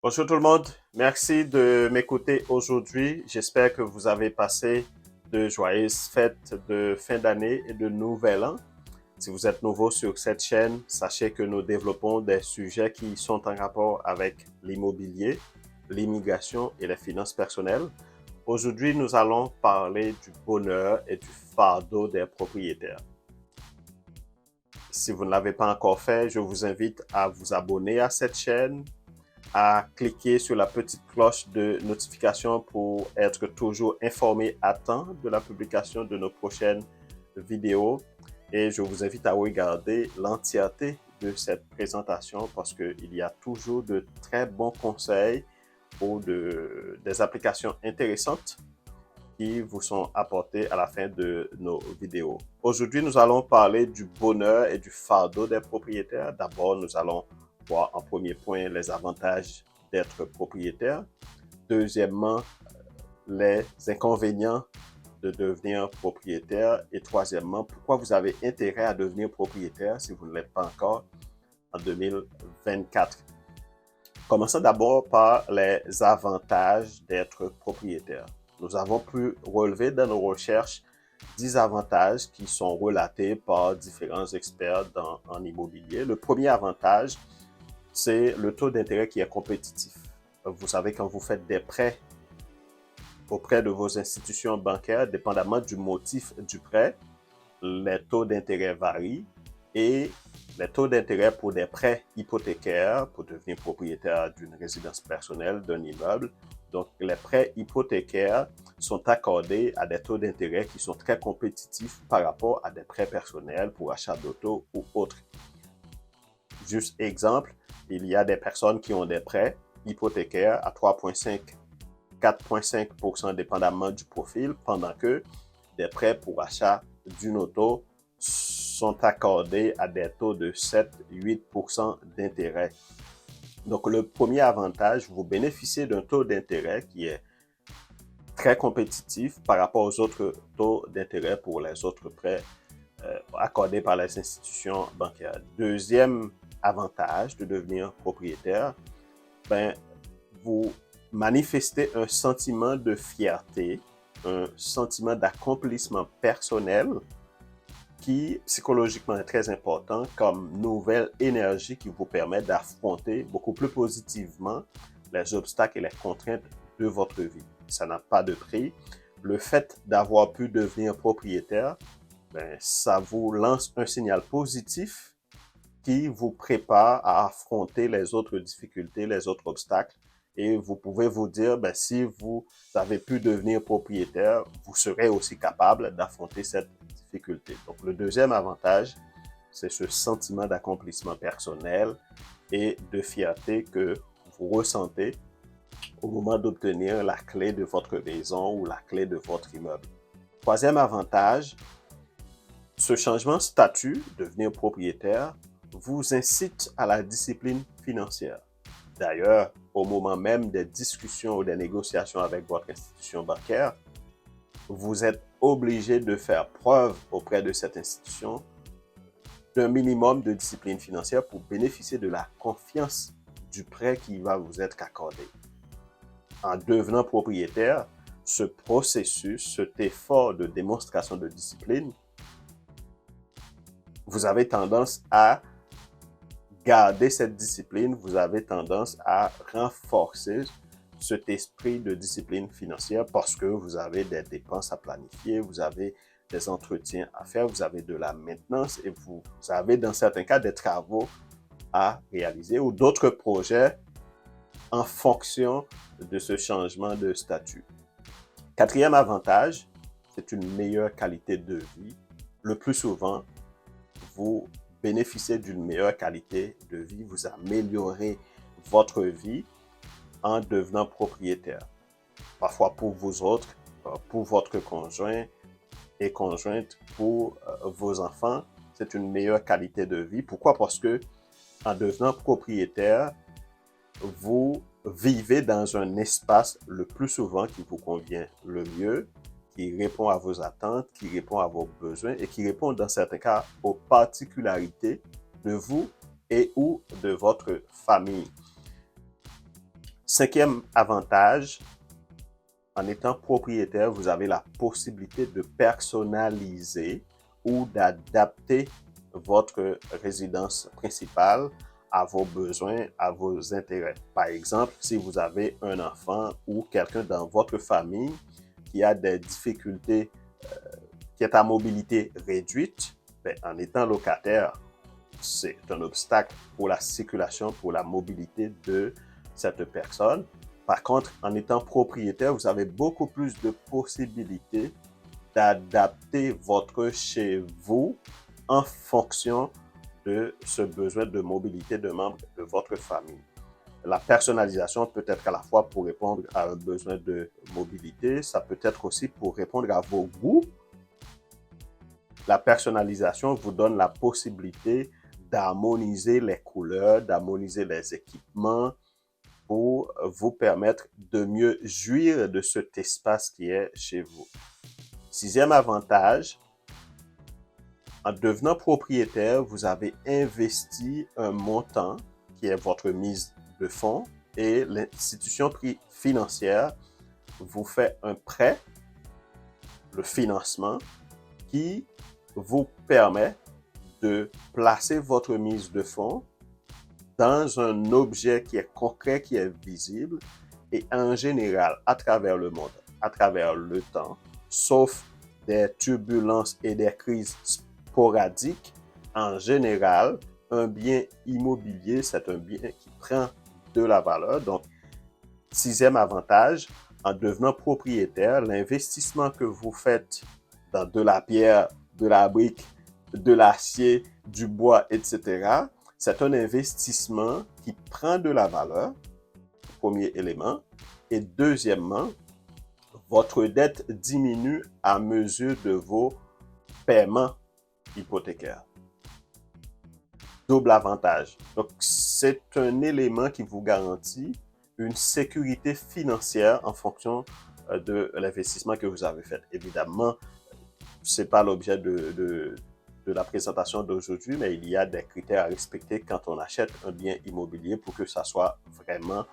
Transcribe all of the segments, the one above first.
Bonjour tout le monde, merci de m'écouter aujourd'hui. J'espère que vous avez passé de joyeuses fêtes de fin d'année et de nouvel an. Si vous êtes nouveau sur cette chaîne, sachez que nous développons des sujets qui sont en rapport avec l'immobilier, l'immigration et les finances personnelles. Aujourd'hui, nous allons parler du bonheur et du fardeau des propriétaires. Si vous ne l'avez pas encore fait, je vous invite à vous abonner à cette chaîne, à cliquer sur la petite cloche de notification pour être toujours informé à temps de la publication de nos prochaines vidéos. Et je vous invite à regarder l'entièreté de cette présentation parce qu'il y a toujours de très bons conseils ou des applications intéressantes qui vous sont apportés à la fin de nos vidéos. Aujourd'hui, nous allons parler du bonheur et du fardeau des propriétaires. D'abord, nous allons voir en premier point les avantages d'être propriétaire. Deuxièmement, les inconvénients de devenir propriétaire. Et troisièmement, pourquoi vous avez intérêt à devenir propriétaire si vous ne l'êtes pas encore en 2024. Commençons d'abord par les avantages d'être propriétaire. Nous avons pu relever dans nos recherches 10 avantages qui sont relatés par différents experts en immobilier. Le premier avantage, c'est le taux d'intérêt qui est compétitif. Vous savez, quand vous faites des prêts auprès de vos institutions bancaires, dépendamment du motif du prêt, les taux d'intérêt varient et les taux d'intérêt pour des prêts hypothécaires, pour devenir propriétaire d'une résidence personnelle, d'un immeuble. Donc, les prêts hypothécaires sont accordés à des taux d'intérêt qui sont très compétitifs par rapport à des prêts personnels pour achat d'auto ou autres. Juste exemple, il y a des personnes qui ont des prêts hypothécaires à 3,5, 4,5% dépendamment du profil, pendant que des prêts pour achat d'une auto sont accordés à des taux de 7-8% d'intérêt. Donc, le premier avantage, vous bénéficiez d'un taux d'intérêt qui est très compétitif par rapport aux autres taux d'intérêt pour les autres prêts accordés par les institutions bancaires. Deuxième avantage de devenir propriétaire, vous manifestez un sentiment de fierté, un sentiment d'accomplissement personnel qui psychologiquement est très important comme nouvelle énergie qui vous permet d'affronter beaucoup plus positivement les obstacles et les contraintes de votre vie. Ça n'a pas de prix. Le fait d'avoir pu devenir propriétaire, ça vous lance un signal positif qui vous prépare à affronter les autres difficultés, les autres obstacles. Et vous pouvez vous dire, si vous avez pu devenir propriétaire, vous serez aussi capable d'affronter cette difficulté. Donc, le deuxième avantage, c'est ce sentiment d'accomplissement personnel et de fierté que vous ressentez au moment d'obtenir la clé de votre maison ou la clé de votre immeuble. Troisième avantage, ce changement de statut, devenir propriétaire, vous incite à la discipline financière. D'ailleurs, au moment même des discussions ou des négociations avec votre institution bancaire, vous êtes obligé de faire preuve auprès de cette institution d'un minimum de discipline financière pour bénéficier de la confiance du prêt qui va vous être accordé. En devenant propriétaire, ce processus, cet effort de démonstration de discipline, vous avez tendance à garder cette discipline, vous avez tendance à renforcer cet esprit de discipline financière parce que vous avez des dépenses à planifier, vous avez des entretiens à faire, vous avez de la maintenance et vous avez dans certains cas des travaux à réaliser ou d'autres projets en fonction de ce changement de statut. Quatrième avantage, c'est une meilleure qualité de vie. Le plus souvent, vous bénéficiez d'une meilleure qualité de vie, vous améliorez votre vie en devenant propriétaire. Parfois pour vous autres, pour votre conjoint et conjointe, pour vos enfants, c'est une meilleure qualité de vie. Pourquoi? Parce que en devenant propriétaire, vous vivez dans un espace le plus souvent qui vous convient le mieux, qui répond à vos attentes, qui répond à vos besoins et qui répond dans certains cas aux particularités de vous et ou de votre famille. Cinquième avantage, en étant propriétaire, vous avez la possibilité de personnaliser ou d'adapter votre résidence principale à vos besoins, à vos intérêts. Par exemple, si vous avez un enfant ou quelqu'un dans votre famille qui a des difficultés, qui est à mobilité réduite, ben, en étant locataire, c'est un obstacle pour la circulation, pour la mobilité de cette personne. Par contre, en étant propriétaire, vous avez beaucoup plus de possibilités d'adapter votre chez vous en fonction de ce besoin de mobilité de membres de votre famille. La personnalisation peut être à la fois pour répondre à un besoin de mobilité, ça peut être aussi pour répondre à vos goûts. La personnalisation vous donne la possibilité d'harmoniser les couleurs, d'harmoniser les équipements pour vous permettre de mieux jouir de cet espace qui est chez vous. Sixième avantage, en devenant propriétaire, vous avez investi un montant qui est votre mise de fonds et l'institution financière vous fait un prêt, le financement, qui vous permet de placer votre mise de fonds dans un objet qui est concret, qui est visible et en général à travers le monde, à travers le temps, sauf des turbulences et des crises sporadiques, en général, un bien immobilier, c'est un bien qui prend de la valeur. Donc, sixième avantage, en devenant propriétaire, l'investissement que vous faites dans de la pierre, de la brique, de l'acier, du bois, etc., c'est un investissement qui prend de la valeur, premier élément. Et deuxièmement, votre dette diminue à mesure de vos paiements hypothécaires. Double avantage. Donc, c'est un élément qui vous garantit une sécurité financière en fonction de l'investissement que vous avez fait. Évidemment, ce n'est pas l'objet de la présentation d'aujourd'hui, mais il y a des critères à respecter quand on achète un bien immobilier pour que ça soit vraiment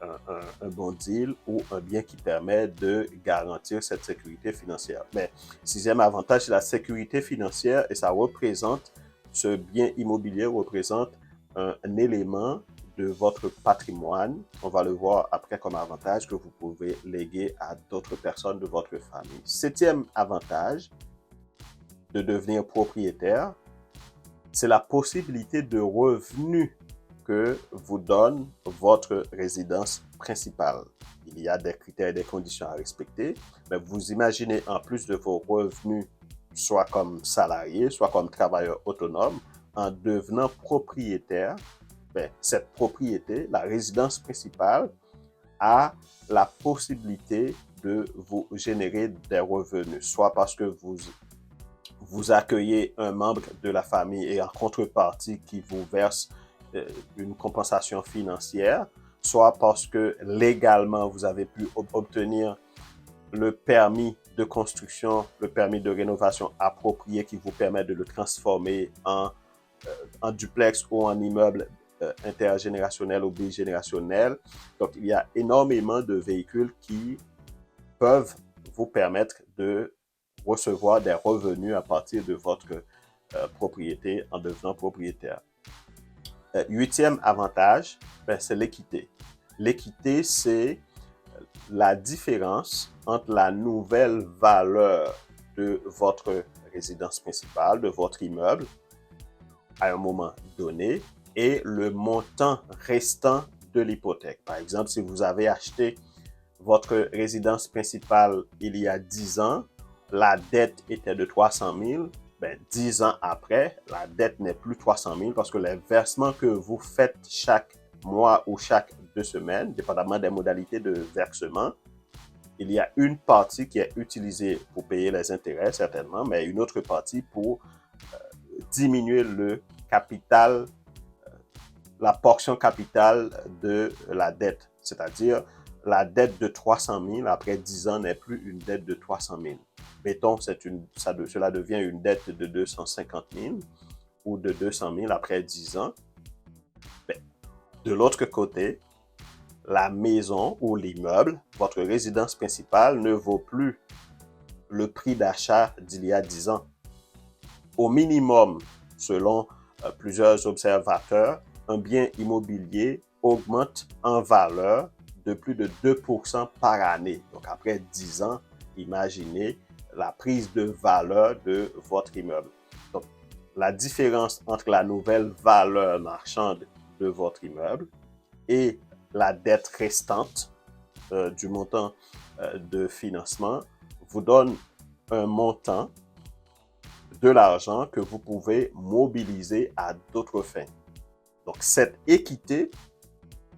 un bon deal ou un bien qui permet de garantir cette sécurité financière. Mais sixième avantage, c'est la sécurité financière et ça représente, ce bien immobilier représente un élément de votre patrimoine. On va le voir après comme avantage que vous pouvez léguer à d'autres personnes de votre famille. Septième avantage de devenir propriétaire, c'est la possibilité de revenus que vous donne votre résidence principale. Il y a des critères et des conditions à respecter, mais vous imaginez en plus de vos revenus, soit comme salarié, soit comme travailleur autonome, en devenant propriétaire, ben, cette propriété, la résidence principale, a la possibilité de vous générer des revenus, soit parce que vous accueillez un membre de la famille et en contrepartie qui vous verse une compensation financière, soit parce que légalement vous avez pu obtenir le permis de construction, le permis de rénovation approprié qui vous permet de le transformer en duplex ou en immeuble intergénérationnel ou bigénérationnel. Donc, il y a énormément de véhicules qui peuvent vous permettre de recevoir des revenus à partir de votre propriété en devenant propriétaire. Huitième avantage, ben, c'est l'équité. L'équité, c'est la différence entre la nouvelle valeur de votre résidence principale, de votre immeuble, à un moment donné, et le montant restant de l'hypothèque. Par exemple, si vous avez acheté votre résidence principale il y a 10 ans, la dette était de 300 000, ben, 10 ans après, la dette n'est plus 300 000 parce que les versements que vous faites chaque mois ou chaque 2 semaines, dépendamment des modalités de versement, il y a une partie qui est utilisée pour payer les intérêts, certainement, mais une autre partie pour diminuer le capital, la portion capitale de la dette. C'est-à-dire, la dette de 300 000 après 10 ans n'est plus une dette de 300 000. Mettons, cela devient une dette de 250 000 ou de 200 000 après 10 ans. Mais, de l'autre côté, la maison ou l'immeuble, votre résidence principale, ne vaut plus le prix d'achat d'il y a 10 ans. Au minimum, selon plusieurs observateurs, un bien immobilier augmente en valeur de plus de 2% par année. Donc, après 10 ans, imaginez la prise de valeur de votre immeuble. Donc, la différence entre la nouvelle valeur marchande de votre immeuble et la dette restante du montant de financement vous donne un montant de l'argent que vous pouvez mobiliser à d'autres fins. Donc, cette équité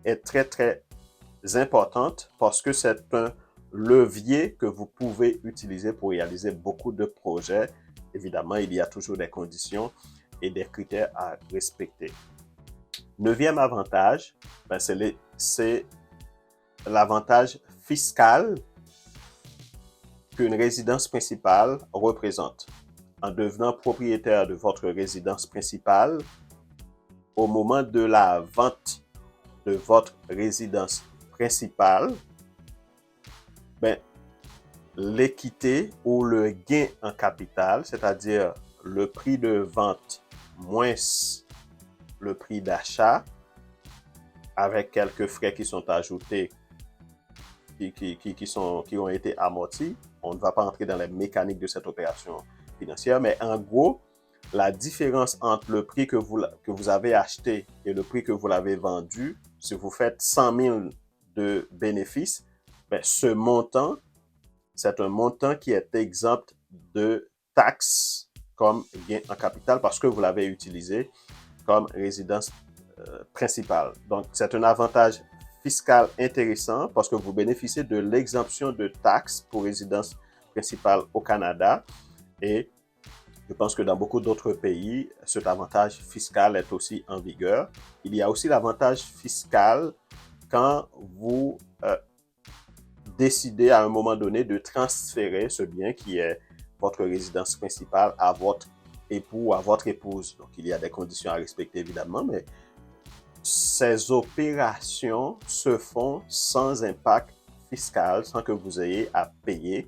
est très, très importante parce que c'est un levier que vous pouvez utiliser pour réaliser beaucoup de projets. Évidemment, il y a toujours des conditions et des critères à respecter. Neuvième avantage, c'est l'avantage fiscal qu'une résidence principale représente. En devenant propriétaire de votre résidence principale, au moment de la vente de votre résidence principale, l'équité ou le gain en capital, c'est-à-dire le prix de vente moins le prix d'achat, avec quelques frais qui sont ajoutés, qui ont été amortis. On ne va pas entrer dans les mécaniques de cette opération financière, mais en gros, la différence entre le prix que vous avez acheté et le prix que vous l'avez vendu, si vous faites 100 000 de bénéfices, ce montant, c'est un montant qui est exempt de taxes comme gain en capital parce que vous l'avez utilisé comme résidence principale. Donc, c'est un avantage fiscal intéressant parce que vous bénéficiez de l'exemption de taxes pour résidence principale au Canada et je pense que dans beaucoup d'autres pays, cet avantage fiscal est aussi en vigueur. Il y a aussi l'avantage fiscal quand vous décidez à un moment donné de transférer ce bien qui est votre résidence principale à votre époux ou à votre épouse. Donc, il y a des conditions à respecter évidemment, mais ces opérations se font sans impact fiscal, sans que vous ayez à payer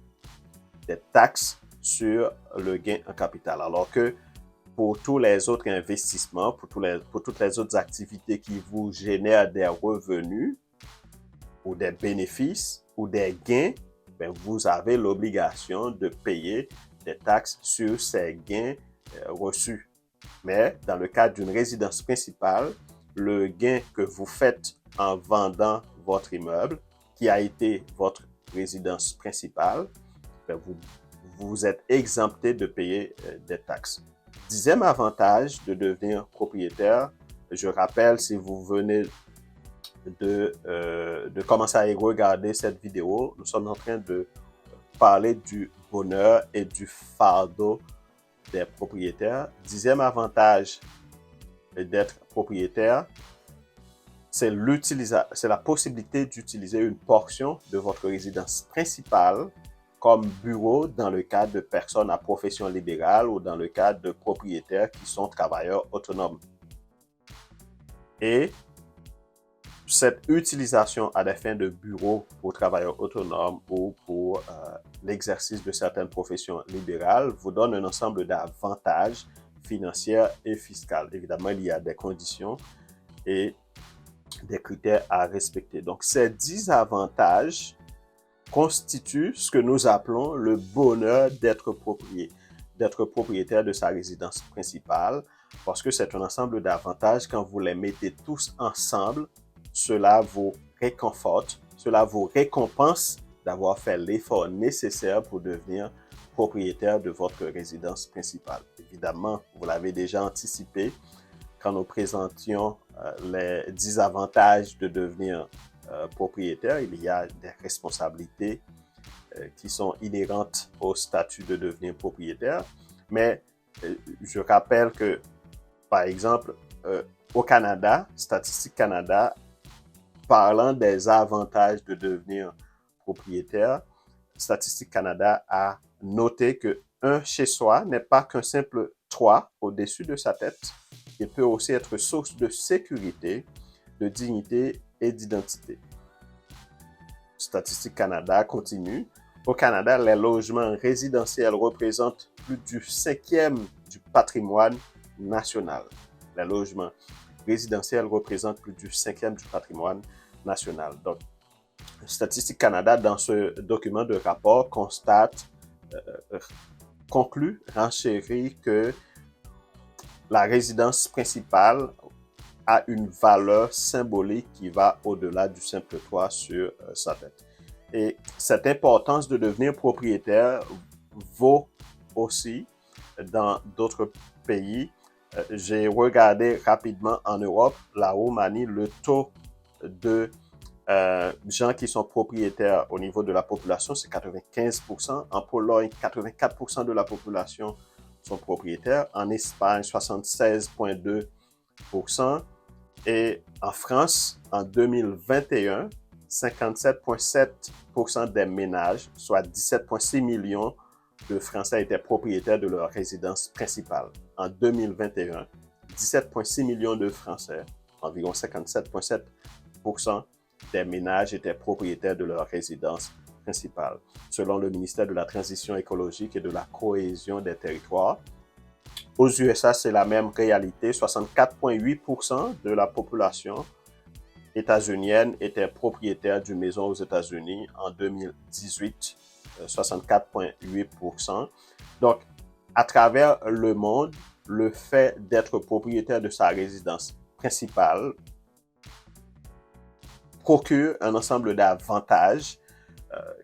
des taxes sur le gain en capital. Alors que pour tous les autres investissements, pour toutes les autres activités qui vous génèrent des revenus ou des bénéfices ou des gains, vous avez l'obligation de payer des taxes sur ces gains reçus. Mais dans le cadre d'une résidence principale, le gain que vous faites en vendant votre immeuble, qui a été votre résidence principale, vous êtes exempté de payer des taxes. 10e avantage de devenir propriétaire, je rappelle, si vous venez de commencer à regarder cette vidéo, nous sommes en train de parler du bonheur et du fardeau des propriétaires. 10e avantage d'être propriétaire, c'est la possibilité d'utiliser une portion de votre résidence principale comme bureau dans le cadre de personnes à profession libérale ou dans le cadre de propriétaires qui sont travailleurs autonomes. Et cette utilisation à des fins de bureau pour travailleurs autonomes ou pour l'exercice de certaines professions libérales vous donne un ensemble d'avantages financiers et fiscaux. Évidemment, il y a des conditions et des critères à respecter. Donc, ces 10 avantages constituent ce que nous appelons le bonheur d'être propriétaire de sa résidence principale, parce que c'est un ensemble d'avantages. Quand vous les mettez tous ensemble, cela vous réconforte, cela vous récompense d'avoir fait l'effort nécessaire pour devenir propriétaire de votre résidence principale. Évidemment, vous l'avez déjà anticipé quand nous présentions les 10 avantages de devenir propriétaire. Il y a des responsabilités qui sont inhérentes au statut de devenir propriétaire. Mais je rappelle que, par exemple, au Canada, Statistique Canada, parlant des avantages de devenir propriétaire, Statistique Canada a noté qu'un chez-soi n'est pas qu'un simple toit au-dessus de sa tête. Il peut aussi être source de sécurité, de dignité et d'identité. Statistique Canada continue. Au Canada, les logements résidentiels représentent plus du 5e du patrimoine national. Les logements résidentiels représentent plus du 5e du patrimoine national. Donc, Statistique Canada, dans ce document de rapport, conclut, renchérit que la résidence principale a une valeur symbolique qui va au-delà du simple toit sur sa tête. Et cette importance de devenir propriétaire vaut aussi dans d'autres pays. J'ai regardé rapidement en Europe, la Roumanie, le taux de gens qui sont propriétaires au niveau de la population, c'est 95%. En Pologne, 84% de la population sont propriétaires. En Espagne, 76,2%. Et en France, en 2021, 57,7% des ménages, soit 17,6 millions de Français étaient propriétaires de leur résidence principale. En 2021, 17,6 millions de Français, environ 57,7% des ménages étaient propriétaires de leur résidence principale. Selon le ministère de la Transition écologique et de la cohésion des territoires, aux USA, c'est la même réalité. 64,8% de la population états-unienne était propriétaire d'une maison aux États-Unis en 2018. 64,8%. Donc, à travers le monde, le fait d'être propriétaire de sa résidence principale procure un ensemble d'avantages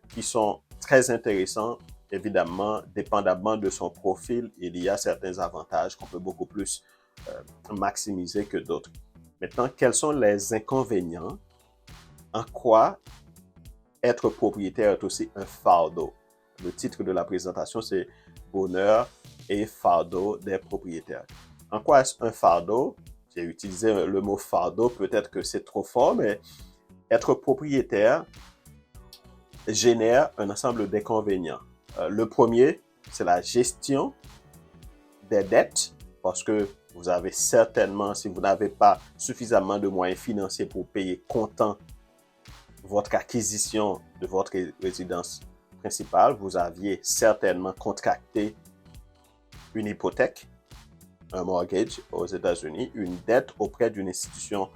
qui sont très intéressants. Évidemment, dépendamment de son profil, il y a certains avantages qu'on peut beaucoup plus maximiser que d'autres. Maintenant, quels sont les inconvénients? En quoi être propriétaire est aussi un fardeau? Le titre de la présentation, c'est « Bonheur et fardeau des propriétaires ». En quoi est-ce un fardeau? J'ai utilisé le mot fardeau, peut-être que c'est trop fort, mais être propriétaire génère un ensemble d'inconvénients. Le premier, c'est la gestion des dettes, parce que vous avez certainement, si vous n'avez pas suffisamment de moyens financiers pour payer comptant votre acquisition de votre résidence principale, vous aviez certainement contracté une hypothèque, un mortgage aux États-Unis, une dette auprès d'une institution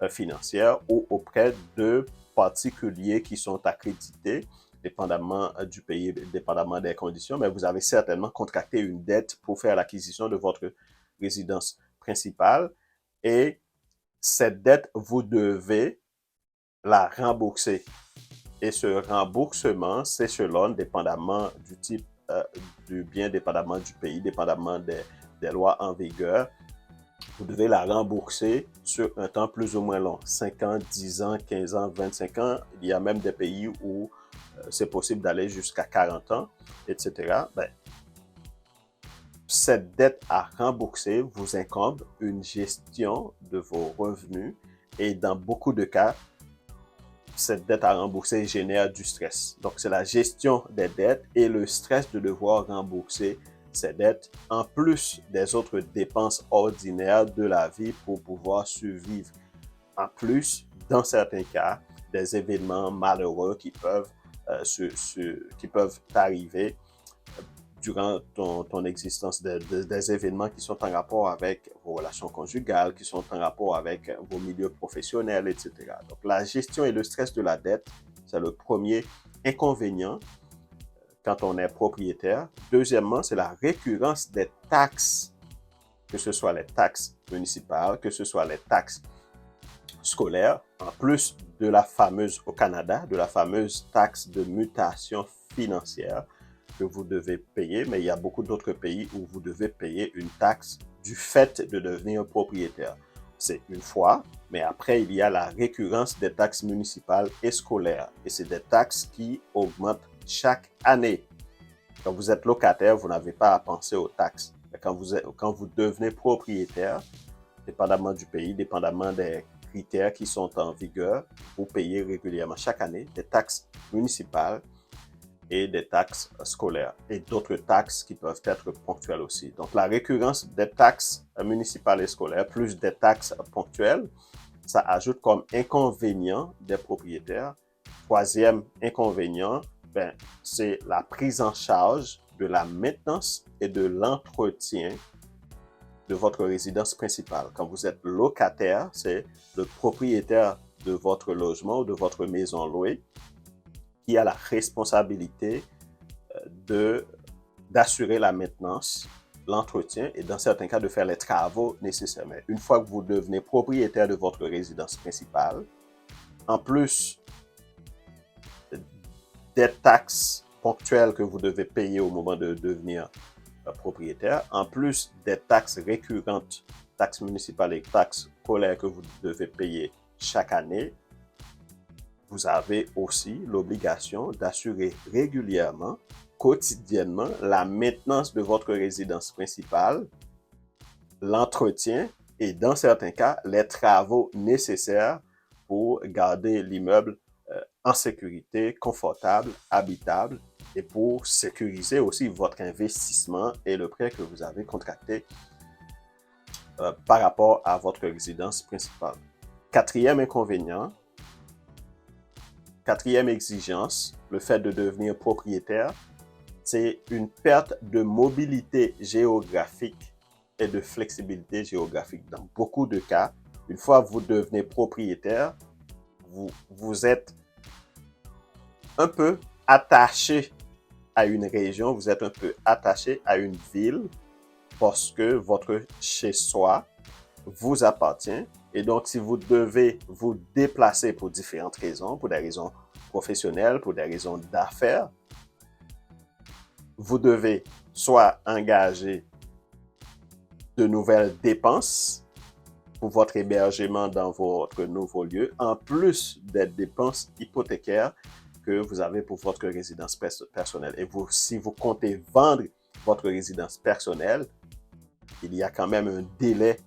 financière ou auprès de particuliers qui sont accrédités, dépendamment du pays, dépendamment des conditions, mais vous avez certainement contracté une dette pour faire l'acquisition de votre résidence principale et cette dette, vous devez la rembourser. Et ce remboursement s'échelonne dépendamment du type du bien, dépendamment du pays, dépendamment des lois en vigueur. Vous devez la rembourser sur un temps plus ou moins long, 5 ans, 10 ans, 15 ans, 25 ans. Il y a même des pays où c'est possible d'aller jusqu'à 40 ans, etc. Ben, cette dette à rembourser vous incombe une gestion de vos revenus et dans beaucoup de cas, cette dette à rembourser génère du stress. Donc, c'est la gestion des dettes et le stress de devoir rembourser ces dettes en plus des autres dépenses ordinaires de la vie pour pouvoir survivre. En plus, dans certains cas, des événements malheureux qui peuvent arriver durant ton existence, des événements qui sont en rapport avec vos relations conjugales, qui sont en rapport avec vos milieux professionnels, etc. Donc, la gestion et le stress de la dette, c'est le premier inconvénient quand on est propriétaire. Deuxièmement, c'est la récurrence des taxes, que ce soit les taxes municipales, que ce soit les taxes scolaires, en plus de la fameuse, au Canada, de la fameuse taxe de mutation financière que vous devez payer, mais il y a beaucoup d'autres pays où vous devez payer une taxe du fait de devenir propriétaire. C'est une fois, mais après, il y a la récurrence des taxes municipales et scolaires. Et c'est des taxes qui augmentent chaque année. Quand vous êtes locataire, vous n'avez pas à penser aux taxes. Mais quand vous devenez propriétaire, dépendamment du pays, dépendamment des critères qui sont en vigueur, vous payez régulièrement chaque année des taxes municipales et des taxes scolaires et d'autres taxes qui peuvent être ponctuelles aussi. Donc, la récurrence des taxes municipales et scolaires plus des taxes ponctuelles, ça ajoute comme inconvénient des propriétaires troisième inconvénient, ben, c'est la prise en charge de la maintenance et de l'entretien de votre résidence principale. Quand vous êtes locataire, c'est le propriétaire de votre logement ou de votre maison louée qui a la responsabilité d'assurer la maintenance, l'entretien et dans certains cas de faire les travaux nécessaires. Mais une fois que vous devenez propriétaire de votre résidence principale, en plus des taxes ponctuelles que vous devez payer au moment de devenir propriétaire, en plus des taxes récurrentes, taxes municipales et taxes scolaires que vous devez payer chaque année, vous avez aussi l'obligation d'assurer régulièrement, quotidiennement, la maintenance de votre résidence principale, l'entretien et dans certains cas, les travaux nécessaires pour garder l'immeuble en sécurité, confortable, habitable et pour sécuriser aussi votre investissement et le prêt que vous avez contracté par rapport à votre résidence principale. Quatrième inconvénient, quatrième exigence, le fait de devenir propriétaire, c'est une perte de mobilité géographique et de flexibilité géographique. Dans beaucoup de cas, une fois que vous devenez propriétaire, vous êtes un peu attaché à une région, vous êtes un peu attaché à une ville parce que votre chez-soi vous appartient. Et donc, si vous devez vous déplacer pour différentes raisons, pour des raisons professionnelles, pour des raisons d'affaires, vous devez soit engager de nouvelles dépenses pour votre hébergement dans votre nouveau lieu, en plus des dépenses hypothécaires que vous avez pour votre résidence personnelle. Et vous, si vous comptez vendre votre résidence personnelle, il y a quand même un délai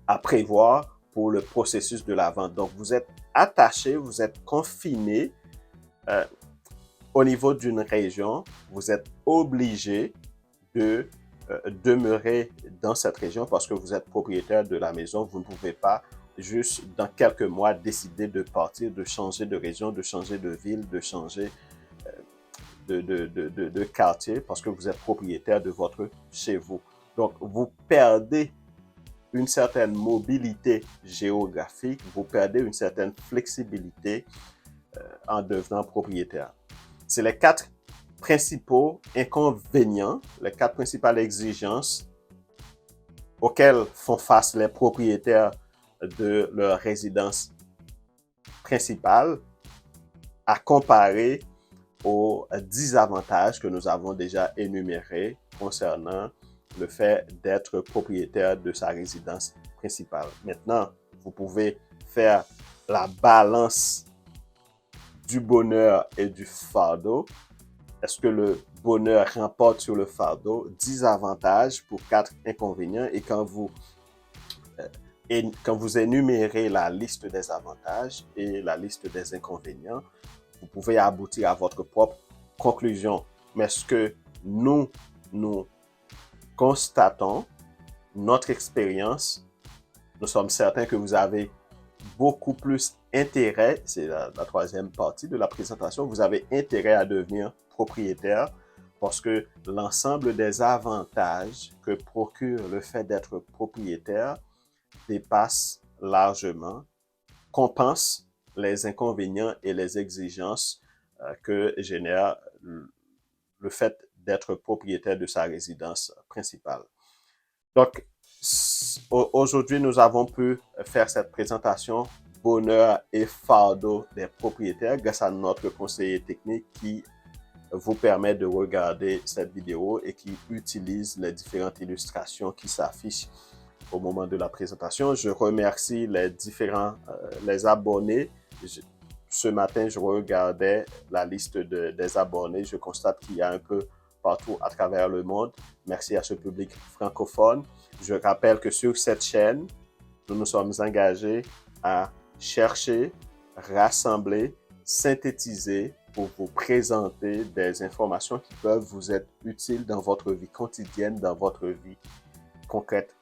à prévoir pour le processus de la vente. Donc, vous êtes attaché, vous êtes confiné au niveau d'une région, vous êtes obligé de demeurer dans cette région parce que vous êtes propriétaire de la maison. Vous ne pouvez pas juste dans quelques mois décider de partir, de changer de région, de changer de ville, de changer de quartier parce que vous êtes propriétaire de votre chez vous. Donc, vous perdez une certaine mobilité géographique, vous perdez une certaine flexibilité en devenant propriétaire. C'est les quatre principaux inconvénients, les quatre principales exigences auxquelles font face les propriétaires de leur résidence principale à comparer aux 10 avantages que nous avons déjà énumérés concernant le fait d'être propriétaire de sa résidence principale. Maintenant, vous pouvez faire la balance du bonheur et du fardeau. Est-ce que le bonheur remporte sur le fardeau? 10 avantages pour 4 inconvénients. Et quand vous énumérez la liste des avantages et la liste des inconvénients, vous pouvez aboutir à votre propre conclusion. Mais ce que nous constatons, notre expérience, nous sommes certains que vous avez beaucoup plus intérêt, c'est la troisième partie de la présentation, vous avez intérêt à devenir propriétaire parce que l'ensemble des avantages que procure le fait d'être propriétaire dépasse largement, compense les inconvénients et les exigences que génère le fait d'être propriétaire de sa résidence principale. Donc, aujourd'hui, nous avons pu faire cette présentation bonheur et fardeau des propriétaires grâce à notre conseiller technique qui vous permet de regarder cette vidéo et qui utilise les différentes illustrations qui s'affichent au moment de la présentation. Je remercie les abonnés. Ce matin, je regardais la liste des abonnés. Je constate qu'il y a un peu partout à travers le monde. Merci à ce public francophone. Je rappelle que sur cette chaîne, nous nous sommes engagés à chercher, rassembler, synthétiser pour vous présenter des informations qui peuvent vous être utiles dans votre vie quotidienne, dans votre vie concrète.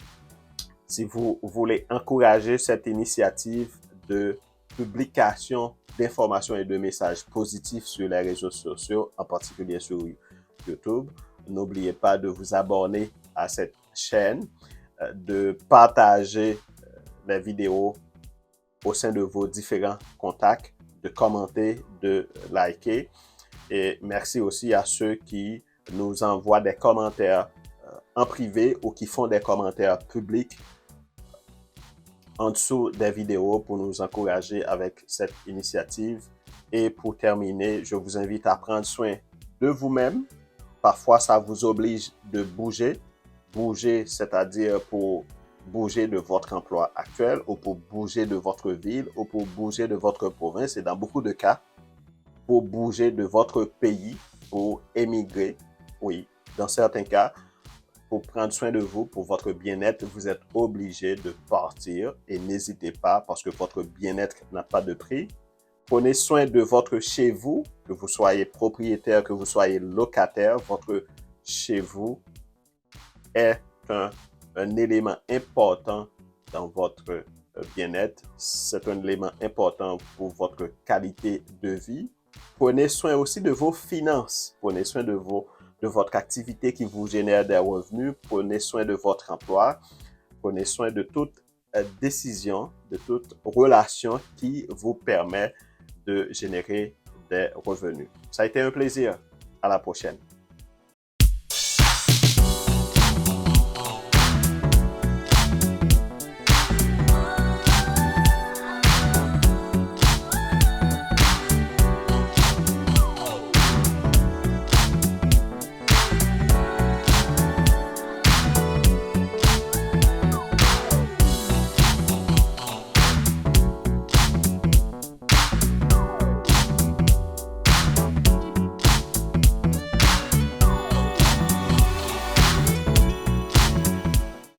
Si vous voulez encourager cette initiative de publication d'informations et de messages positifs sur les réseaux sociaux, en particulier sur YouTube. N'oubliez pas de vous abonner à cette chaîne, de partager les vidéos au sein de vos différents contacts, de commenter, de liker. Et merci aussi à ceux qui nous envoient des commentaires en privé ou qui font des commentaires publics en dessous des vidéos pour nous encourager avec cette initiative. Et pour terminer, je vous invite à prendre soin de vous-même. Parfois, ça vous oblige de bouger. Bouger, c'est-à-dire pour bouger de votre emploi actuel ou pour bouger de votre ville ou pour bouger de votre province. Et dans beaucoup de cas, pour bouger de votre pays, pour émigrer. Oui, dans certains cas, pour prendre soin de vous, pour votre bien-être, vous êtes obligé de partir et n'hésitez pas parce que votre bien-être n'a pas de prix. Prenez soin de votre chez vous, que vous soyez propriétaire, que vous soyez locataire, votre chez vous est un élément important dans votre bien-être. C'est un élément important pour votre qualité de vie. Prenez soin aussi de vos finances. Prenez soin de votre activité qui vous génère des revenus. Prenez soin de votre emploi. Prenez soin de toute décision, de toute relation qui vous permet de générer des revenus. Ça a été un plaisir. À la prochaine.